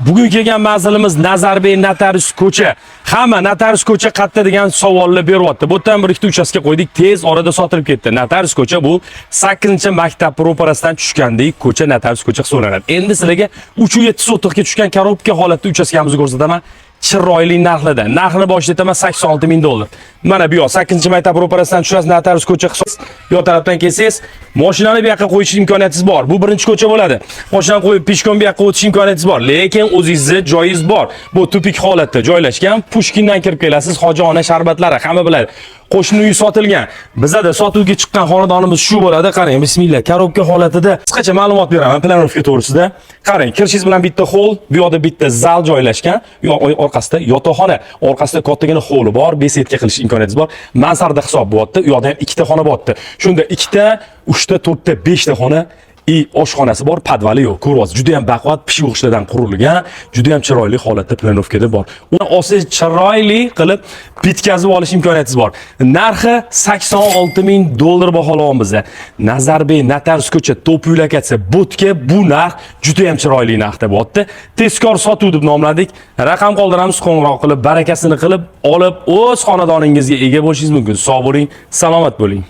Bugun kelgan manzilimiz Nazarbey notarius ko'cha. Hamma notarius ko'cha qayerda degan savollar beryapti. Bu yerdan bir ikkita uchastka qo'ydik, tez orada sotilib ketdi. Notarius ko'cha bu 8-maktab ro'parasidan tushgandek ko'cha notarius ko'cha hisoblanadi. Endi sizlarga 3.7 sotixga tushgan korobka holatda uchastkamizni ko'rsataman. Chiroyli narxlarda. Narxini boshida aytaman $86,000. Mana bu yoq 8-maktab ro'parasidan tushasiz notarius ko'cha hisob. Yo tarafdan kelsangiz, mashinani bu yoqqa qo'yish imkoniyatingiz bor. Bu birinchi ko'cha bo'ladi. Mashinani qo'yib peshkom bu yoqqa o'tish imkoniyatingiz bor. Lekin o'zingizning joyingiz bor. Bu tupik holatda joylashgan. Pushkindan kirib kelasiz. Hojiona sharbatlari hamma biladi. Qo'shni uy sotilgan. Bizada sotuvga chiqqan xonadonimiz shu bo'ladi. Qarang, bismillah. Korobka holatida qisqacha ma'lumot beraman planovka to'g'risida. Qarang, kirishingiz bilan bitta hol, bu yoqda bitta zal joylashgan. Orqasida yotoqxona, orqasida kattagina holi bor, besetka qilish imkoniyatingiz bor. Mansarda hisob bo'lyapti. U yoqda ham ikkita xona bo'lyapti. Shunda ikkita, 3ta, 4ta, 5ta xona oshxonasi bor, podvali yo'q. Ko'ryapsiz, juda ham baquvvat pish o'g'ishlardan qurilgan, juda ham chiroyli holatda planovkada bor. Uni olsangiz chiroyli qilib bitkazib olish imkoniyatingiz bor. Narxi $86,000 baholayapmiz. Nazarbey notarius ko'cha top uy lokatsiya bo'tga bu narx juda ham chiroyli narxda bo'lyapti. Tezkor sotuv deb nomladik. Raqam qoldiramiz, qo'ng'iroq qilib, barakasini qilib olib o'z xonadoningizga ega bo'lishingiz mumkin. Sog' bo'ling, salomat bo'ling.